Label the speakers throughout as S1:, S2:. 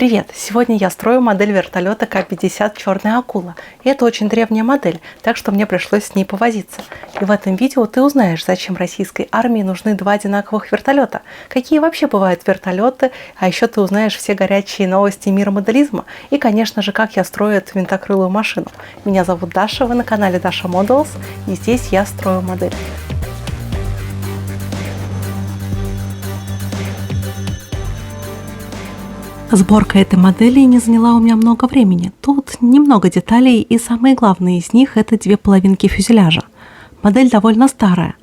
S1: Привет! Сегодня я строю модель вертолета К-50 «Черная акула». И это очень древняя модель, так что мне пришлось с ней повозиться. И в этом видео ты узнаешь, зачем российской армии нужны два одинаковых вертолета, какие вообще бывают вертолеты, а еще ты узнаешь все горячие новости мира моделизма и, конечно же, как я строю эту винтокрылую машину. Меня зовут Даша, вы на канале Dasha Models, и здесь я строю модель. Сборка этой модели не заняла у меня много времени. Тут немного деталей, и самые главные из них – это две половинки фюзеляжа. Модель довольно старая.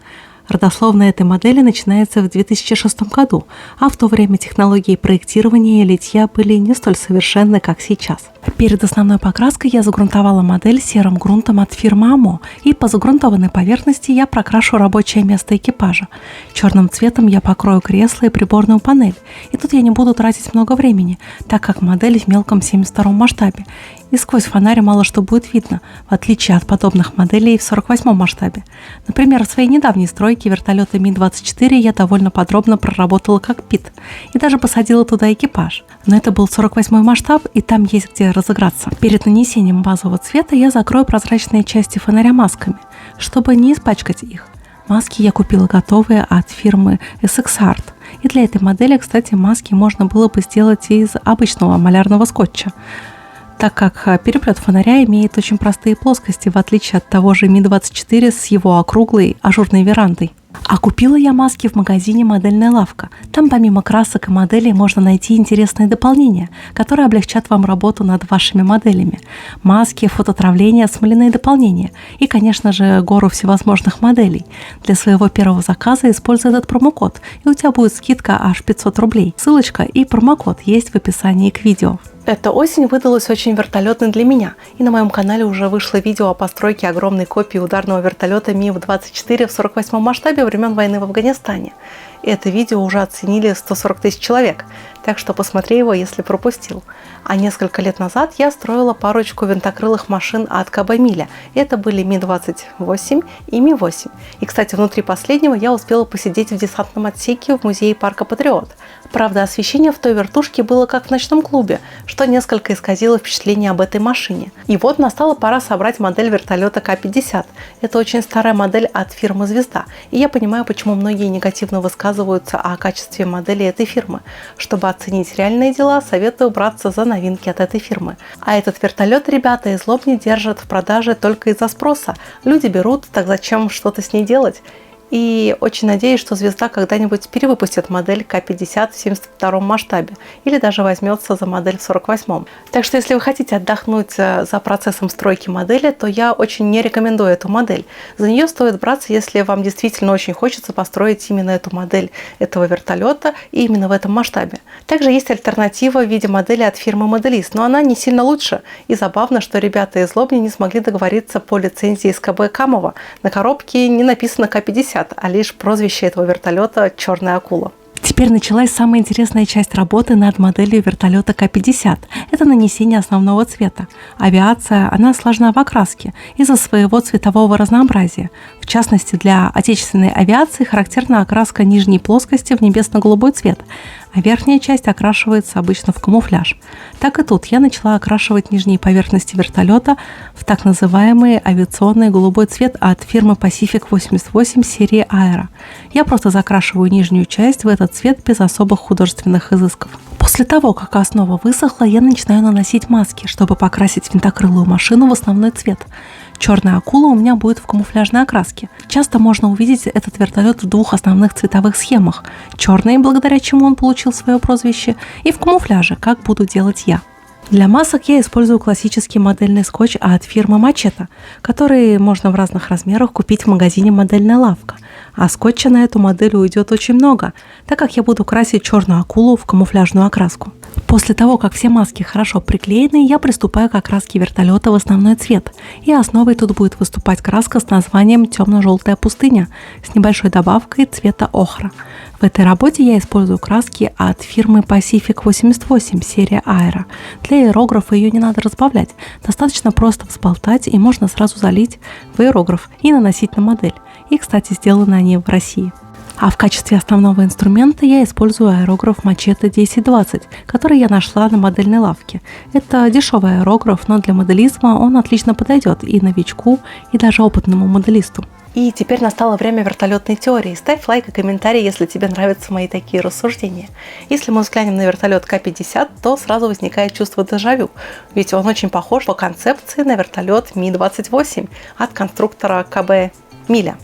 S1: Родословная этой модели начинается в 2006 году, а в то время технологии проектирования и литья были не столь совершенны, как сейчас. Перед основной покраской я загрунтовала модель серым грунтом от фирмы АМО, и по загрунтованной поверхности я прокрашу рабочее место экипажа. Черным цветом я покрою кресло и приборную панель, и тут я не буду тратить много времени, так как модель в мелком 72 масштабе, и сквозь фонарь мало что будет видно, в отличие от подобных моделей в 48 масштабе. Например, в своей недавней стройке вертолета Ми-24 я довольно подробно проработала кокпит и даже посадила туда экипаж. Но это был 48 масштаб, и там есть где разыграться. Перед нанесением базового цвета я закрою прозрачные части фонаря масками, чтобы не испачкать их. Маски я купила готовые от фирмы SX Art. И для этой модели, кстати, маски можно было бы сделать из обычного малярного скотча, так как переплет фонаря имеет очень простые плоскости, в отличие от того же Ми-24 с его округлой ажурной верандой. А купила я маски в магазине «Модельная лавка». Там помимо красок и моделей можно найти интересные дополнения, которые облегчат вам работу над вашими моделями. Маски, фототравления, смоляные дополнения и, конечно же, гору всевозможных моделей. Для своего первого заказа используй этот промокод, и у тебя будет скидка аж 500 рублей. Ссылочка и промокод есть в описании к видео. Эта осень выдалась очень вертолетной для меня, и на моем канале уже вышло видео о постройке огромной копии ударного вертолета Ми-24 в 48 масштабе времен войны в Афганистане. И это видео уже оценили 140 тысяч человек, так что посмотри его, если пропустил. А несколько лет назад я строила парочку винтокрылых машин от КБ «Миля». Это были Ми-28 и Ми-8. И, кстати, внутри последнего я успела посидеть в десантном отсеке в музее парка «Патриот». Правда, освещение в той вертушке было как в ночном клубе, что несколько исказило впечатление об этой машине. И вот настала пора собрать модель вертолета К-50. Это очень старая модель от фирмы «Звезда». И я понимаю, почему многие негативно высказываются о качестве модели этой фирмы. Чтобы оценить реальные дела, советую браться за новинки от этой фирмы. А этот вертолет ребята из Лобни держат в продаже только из-за спроса. Люди берут, так зачем что-то с ней делать? И очень надеюсь, что «Звезда» когда-нибудь перевыпустит модель К-50 в 72 масштабе или даже возьмется за модель в 48. Так что, если вы хотите отдохнуть за процессом стройки модели, то я очень не рекомендую эту модель. За нее стоит браться, если вам действительно очень хочется построить именно эту модель этого вертолета и именно в этом масштабе. Также есть альтернатива в виде модели от фирмы Моделист, но она не сильно лучше. И забавно, что ребята из Лобни не смогли договориться по лицензии СКБ Камова. На коробке не написано К-50, а лишь прозвище этого вертолета «Черная акула». Теперь началась самая интересная часть работы над моделью вертолета К-50. Это нанесение основного цвета. Авиация, она сложна в окраске из-за своего цветового разнообразия. В частности, для отечественной авиации характерна окраска нижней плоскости в небесно-голубой цвет, а верхняя часть окрашивается обычно в камуфляж. Так и тут я начала окрашивать нижние поверхности вертолета в так называемый авиационный голубой цвет от фирмы Pacific 88 серии Aero. Я просто закрашиваю нижнюю часть в этот цвет без особых художественных изысков. После того, как основа высохла, я начинаю наносить маски, чтобы покрасить винтокрылую машину в основной цвет. Черная акула у меня будет в камуфляжной окраске. Часто можно увидеть этот вертолет в двух основных цветовых схемах. Черный, благодаря чему он получил свое прозвище, и в камуфляже, как буду делать я. Для масок я использую классический модельный скотч от фирмы Мачете, который можно в разных размерах купить в магазине «Модельная лавка». А скотча на эту модель уйдет очень много, так как я буду красить черную акулу в камуфляжную окраску. После того, как все маски хорошо приклеены, я приступаю к окраске вертолета в основной цвет. И основой тут будет выступать краска с названием «Темно-желтая пустыня» с небольшой добавкой цвета охра. В этой работе я использую краски от фирмы Pacific 88 серия Aero. Для аэрографа ее не надо разбавлять, достаточно просто взболтать, и можно сразу залить в аэрограф и наносить на модель. И, кстати, сделаны они в России. А в качестве основного инструмента я использую аэрограф Machete 1020, который я нашла на модельной лавке. Это дешевый аэрограф, но для моделизма он отлично подойдет и новичку, и даже опытному моделисту. И теперь настало время вертолетной теории. Ставь лайк и комментарий, если тебе нравятся мои такие рассуждения. Если мы взглянем на вертолет К-50, то сразу возникает чувство дежавю, ведь он очень похож по концепции на вертолет Ми-28 от конструктора КБ «Миля».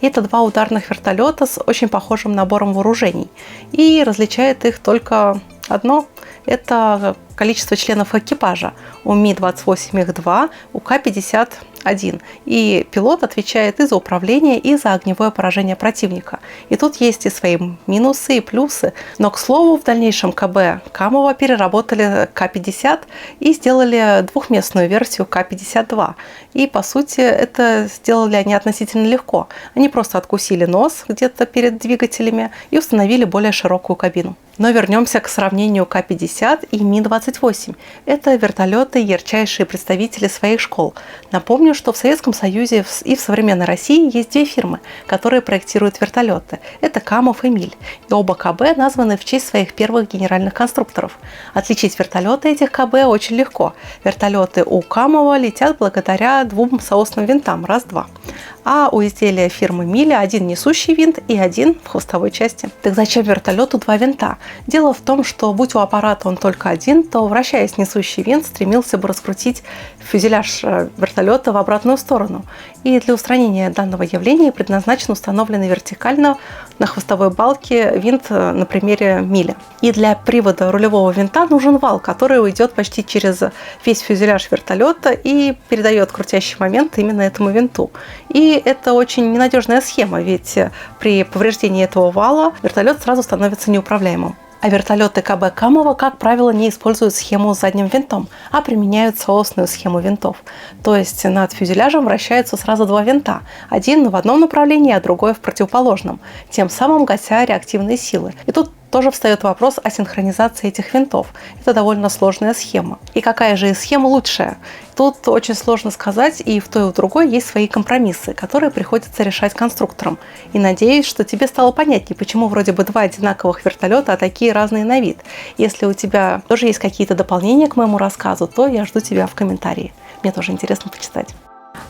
S1: Это два ударных вертолета с очень похожим набором вооружений. И различает их только одно – это количество членов экипажа. У Ми-28 их 2, у К-50 1. И пилот отвечает и за управление, и за огневое поражение противника. И тут есть и свои минусы, и плюсы. Но, к слову, в дальнейшем КБ Камова переработали К-50 и сделали двухместную версию К-52. И, по сути, это сделали они относительно легко. Они просто откусили нос где-то перед двигателями и установили более широкую кабину. Но вернемся к сравнению К-50 и Ми-28. Это вертолеты, ярчайшие представители своих школ. Напомню, что в Советском Союзе и в современной России есть две фирмы, которые проектируют вертолеты. Это Камов и Миль. И оба КБ названы в честь своих первых генеральных конструкторов. Отличить вертолеты этих КБ очень легко. Вертолеты у Камова летят благодаря двум соосным винтам, раз-два. А у изделия фирмы Миля один несущий винт и один в хвостовой части. Так зачем вертолету два винта? Дело в том, что будь у аппарата он только один, то, вращаясь несущий винт, стремился бы раскрутить фюзеляж вертолета в обратную сторону. И для устранения данного явления предназначен установленный вертикально на хвостовой балке винт на примере Миля. И для привода рулевого винта нужен вал, который уйдет почти через весь фюзеляж вертолета и передает крутящий момент именно этому винту. И это очень ненадежная схема, ведь при повреждении этого вала вертолет сразу становится неуправляемым. А вертолеты КБ Камова, как правило, не используют схему с задним винтом, а применяют соосную схему винтов. То есть над фюзеляжем вращаются сразу два винта. Один в одном направлении, а другой в противоположном, тем самым гася реактивные силы. И тут тоже встает вопрос о синхронизации этих винтов. Это довольно сложная схема. И какая же из схем лучшая? Тут очень сложно сказать, и в той и в другой есть свои компромиссы, которые приходится решать конструкторам. И надеюсь, что тебе стало понятнее, почему вроде бы два одинаковых вертолета, а такие разные на вид. Если у тебя тоже есть какие-то дополнения к моему рассказу, то я жду тебя в комментарии. Мне тоже интересно почитать.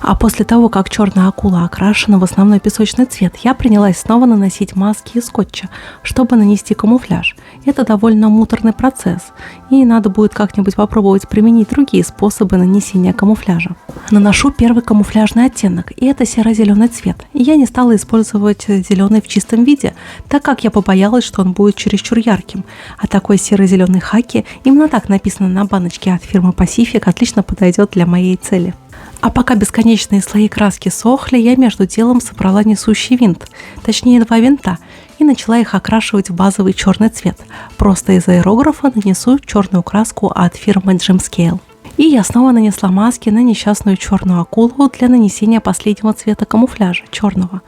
S1: А после того, как черная акула окрашена в основной песочный цвет, я принялась снова наносить маски из скотча, чтобы нанести камуфляж. Это довольно муторный процесс, и надо будет как-нибудь попробовать применить другие способы нанесения камуфляжа. Наношу первый камуфляжный оттенок, и это серо-зеленый цвет. И я не стала использовать зеленый в чистом виде, так как я побоялась, что он будет чересчур ярким. А такой серо-зеленый хаки, именно так написано на баночке от фирмы Pacific, отлично подойдет для моей цели. А пока бесконечные слои краски сохли, я между делом собрала несущий винт, точнее два винта, и начала их окрашивать в базовый черный цвет. Просто из аэрографа нанесу черную краску от фирмы Gemscale. И я снова нанесла маски на несчастную черную акулу для нанесения последнего цвета камуфляжа, черного.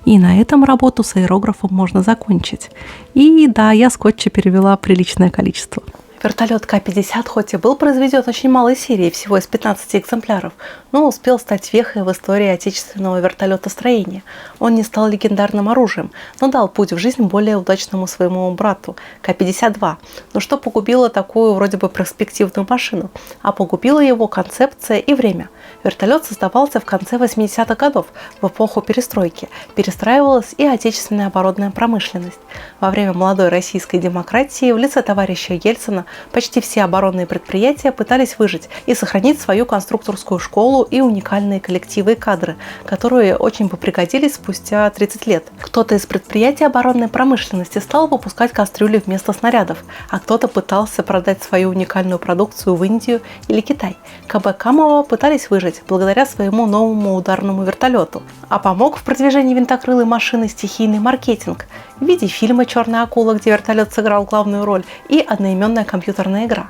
S1: И на этом работу с аэрографом можно закончить. И да, я скотча перевела приличное количество. Вертолет К-50 хоть и был произведен очень малой серии, всего из 15 экземпляров, но успел стать вехой в истории отечественного вертолетостроения. Он не стал легендарным оружием, но дал путь в жизнь более удачному своему брату К-52. Но что погубило такую вроде бы перспективную машину? А погубила его концепция и время. Вертолет создавался в конце 80-х годов, в эпоху перестройки. Перестраивалась и отечественная оборонная промышленность. Во время молодой российской демократии в лице товарища Ельцина почти все оборонные предприятия пытались выжить и сохранить свою конструкторскую школу и уникальные коллективы и кадры, которые очень бы пригодились спустя 30 лет. Кто-то из предприятий оборонной промышленности стал выпускать кастрюли вместо снарядов, а кто-то пытался продать свою уникальную продукцию в Индию или Китай. КБ Камова пытались выжить благодаря своему новому ударному вертолету, а помог в продвижении винтокрылой машины стихийный маркетинг в виде фильма «Черная акула», где вертолет сыграл главную роль, и одноименная компьютерная игра.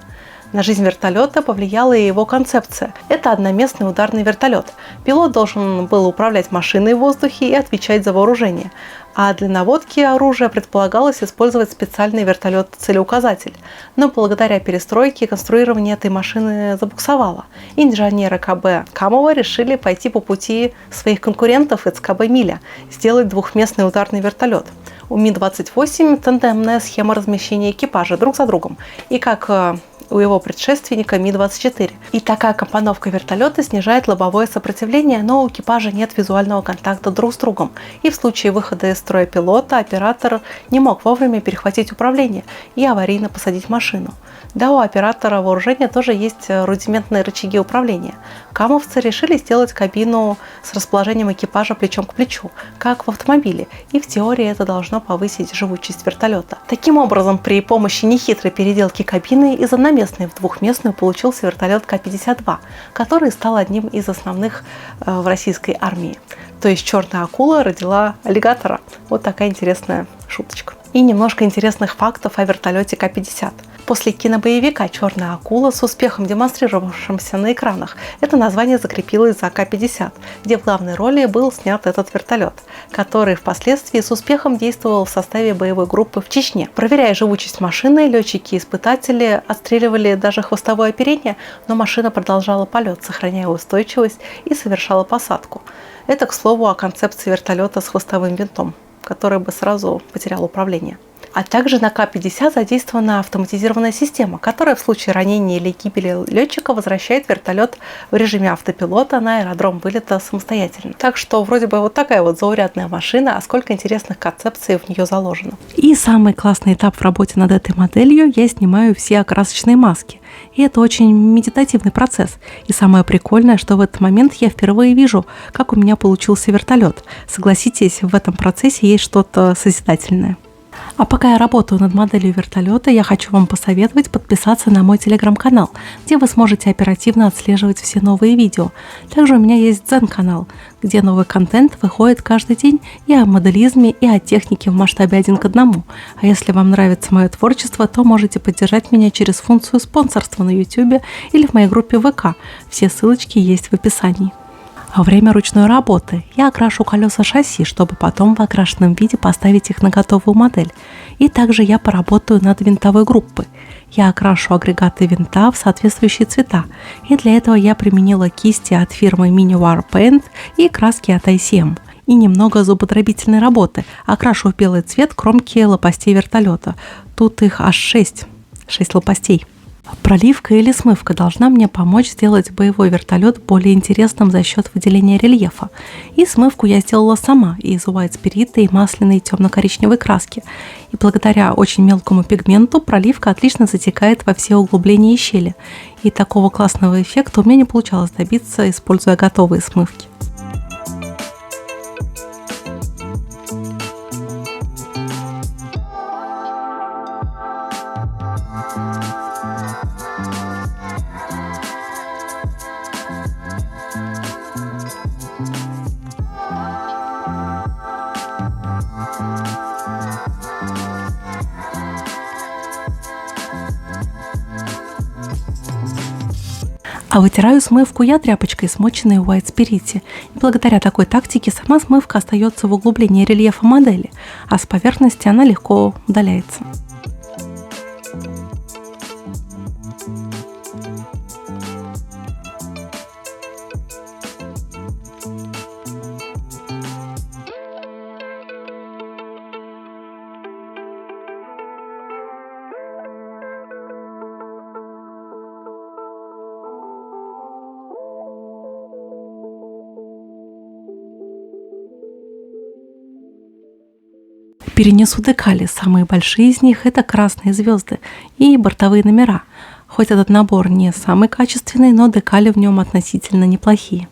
S1: На жизнь вертолета повлияла и его концепция. Это одноместный ударный вертолет. Пилот должен был управлять машиной в воздухе и отвечать за вооружение. А для наводки оружия предполагалось использовать специальный вертолет-целеуказатель. Но благодаря перестройке конструирование этой машины забуксовало. Инженеры КБ Камова решили пойти по пути своих конкурентов из КБ Миля, сделать двухместный ударный вертолет. У Ми-28 тандемная схема размещения экипажа друг за другом, и как у его предшественника Ми-24. И такая компоновка вертолета снижает лобовое сопротивление, но у экипажа нет визуального контакта друг с другом. И в случае выхода из строя пилота оператор не мог вовремя перехватить управление и аварийно посадить машину. Да, у оператора вооружения тоже есть рудиментные рычаги управления. Камовцы решили сделать кабину с расположением экипажа плечом к плечу, как в автомобиле, и в теории это должно повысить живучесть вертолета. Таким образом, при помощи нехитрой переделки кабины из одноместной в двухместную получился вертолет К-52, который стал одним из основных в российской армии. То есть черная акула родила аллигатора. Вот такая интересная шуточка. И немножко интересных фактов о вертолете К-50. После кинобоевика «Черная акула», с успехом демонстрировавшимся на экранах, это название закрепилось за К-50, где в главной роли был снят этот вертолет, который впоследствии с успехом действовал в составе боевой группы в Чечне. Проверяя живучесть машины, летчики-испытатели отстреливали даже хвостовое оперение, но машина продолжала полет, сохраняя устойчивость, и совершала посадку. Это, к слову, о концепции вертолета с хвостовым винтом, который бы сразу потерял управление. А также на К-50 задействована автоматизированная система, которая в случае ранения или гибели летчика возвращает вертолет в режиме автопилота на аэродром вылета самостоятельно. Так что вроде бы вот такая вот заурядная машина, а сколько интересных концепций в нее заложено. И самый классный этап в работе над этой моделью — я снимаю все окрасочные маски. И это очень медитативный процесс. И самое прикольное, что в этот момент я впервые вижу, как у меня получился вертолет. Согласитесь, в этом процессе есть что-то созидательное. А пока я работаю над моделью вертолета, я хочу вам посоветовать подписаться на мой телеграм-канал, где вы сможете оперативно отслеживать все новые видео. Также у меня есть Дзен-канал, где новый контент выходит каждый день и о моделизме, и о технике в масштабе 1:1. А если вам нравится мое творчество, то можете поддержать меня через функцию спонсорства на YouTube или в моей группе ВК. Все ссылочки есть в описании. Во время ручной работы я окрашу колеса шасси, чтобы потом в окрашенном виде поставить их на готовую модель. И также я поработаю над винтовой группой. Я окрашу агрегаты винта в соответствующие цвета. И для этого я применила кисти от фирмы Miniwar Paint и краски от ICM. И немного зубодробительной работы. Окрашу в белый цвет кромки лопастей вертолета. Тут их аж 6 лопастей. Проливка или смывка должна мне помочь сделать боевой вертолет более интересным за счет выделения рельефа. И смывку я сделала сама из white спирита и масляной темно-коричневой краски. И благодаря очень мелкому пигменту проливка отлично затекает во все углубления и щели. И такого классного эффекта у меня не получалось добиться, используя готовые смывки. А вытираю смывку я тряпочкой, смоченной в white спирите. И благодаря такой тактике сама смывка остается в углублении рельефа модели, а с поверхности она легко удаляется. Перенесу декали. Самые большие из них — это красные звезды и бортовые номера. Хоть этот набор не самый качественный, но декали в нем относительно неплохие.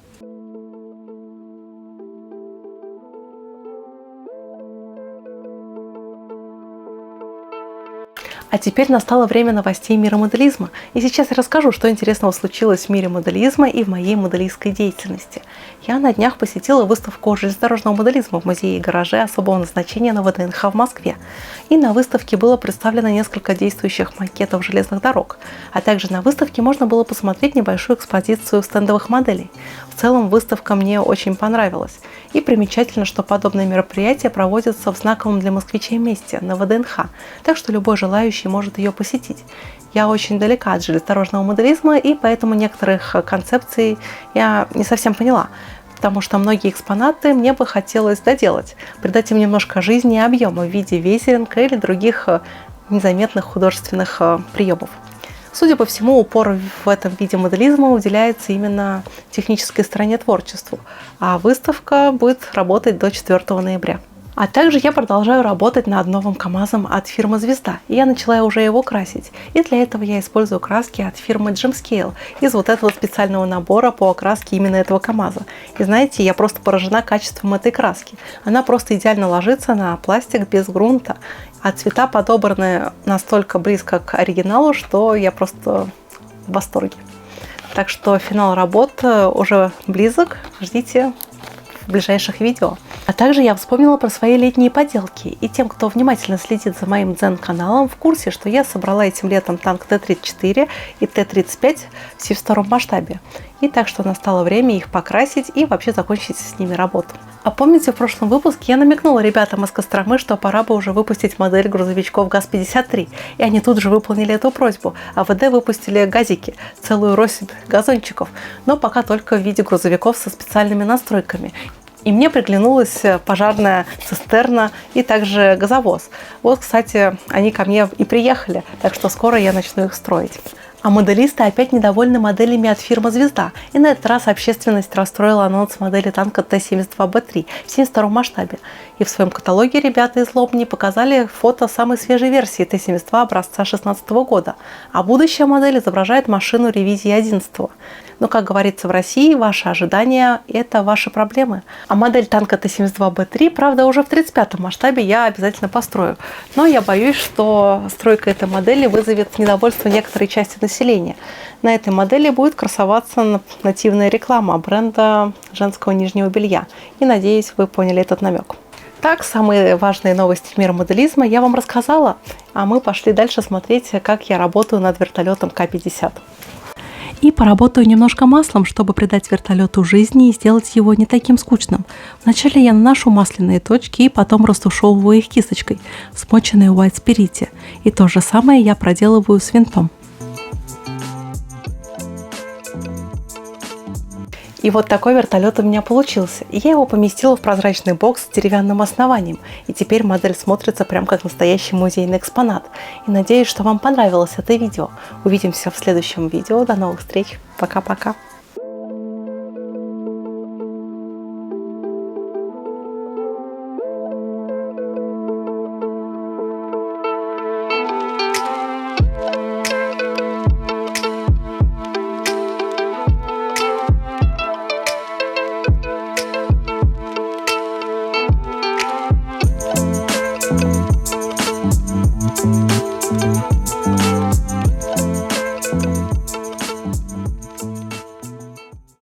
S1: А теперь настало время новостей мира моделизма. И сейчас я расскажу, что интересного случилось в мире моделизма и в моей моделистской деятельности. Я на днях посетила выставку железнодорожного моделизма в музее и гараже особого назначения на ВДНХ в Москве. И на выставке было представлено несколько действующих макетов железных дорог. А также на выставке можно было посмотреть небольшую экспозицию стендовых моделей. В целом выставка мне очень понравилась. И примечательно, что подобные мероприятия проводятся в знаковом для москвичей месте, на ВДНХ. Так что любой желающий может ее посетить. Я очень далека от железнодорожного моделизма, и поэтому некоторых концепций я не совсем поняла. потому что многие экспонаты мне бы хотелось доделать, придать им немножко жизни и объема в виде веселинка или других незаметных художественных приемов. Судя по всему, упор в этом виде моделизма уделяется именно технической стороне творчеству, а выставка будет работать до 4 ноября. А также я продолжаю работать над новым КАМАЗом от фирмы «Звезда», и я начала уже его красить. И для этого я использую краски от фирмы Gemscale из вот этого специального набора по окраске именно этого КАМАЗа. И знаете, я просто поражена качеством этой краски. Она просто идеально ложится на пластик без грунта, а цвета подобраны настолько близко к оригиналу, что я просто в восторге. Так что финал работ уже близок, ждите в ближайших видео. А также я вспомнила про свои летние поделки. И тем, кто внимательно следит за моим дзен-каналом, в курсе, что я собрала этим летом танк Т-34 и Т-35 все в втором масштабе. И так что настало время их покрасить и вообще закончить с ними работу. А помните, в прошлом выпуске я намекнула ребятам из Костромы, что пора бы уже выпустить модель грузовичков ГАЗ-53. И они тут же выполнили эту просьбу. АВД выпустили газики, целую россыпь газончиков, но пока только в виде грузовиков со специальными настройками. И мне приглянулась пожарная цистерна и также газовоз. Вот, кстати, они ко мне и приехали, так что скоро я начну их строить. А моделисты опять недовольны моделями от фирмы «Звезда». И на этот раз общественность расстроила анонс модели танка Т-72Б3 в 72 масштабе. И в своем каталоге ребята из Лобни показали фото самой свежей версии Т-72 образца 2016 года. А будущая модель изображает машину ревизии 11-го. Но, как говорится в России, ваши ожидания – это ваши проблемы. А модель танка Т-72Б3, правда, уже в 35 масштабе я обязательно построю. Но я боюсь, что стройка этой модели вызовет недовольство некоторой части населения. На этой модели будет красоваться нативная реклама бренда женского нижнего белья. И надеюсь, вы поняли этот намек. Так, самые важные новости мира моделизма я вам рассказала, а мы пошли дальше смотреть, как я работаю над вертолетом К-50. И поработаю немножко маслом, чтобы придать вертолету жизни и сделать его не таким скучным. Вначале я наношу масляные точки и потом растушевываю их кисточкой, смоченной в White Spirit. И то же самое я проделываю с винтом. И вот такой вертолет у меня получился. И я его поместила в прозрачный бокс с деревянным основанием. И теперь модель смотрится прям как настоящий музейный экспонат. И надеюсь, что вам понравилось это видео. Увидимся в следующем видео. До новых встреч. Пока-пока.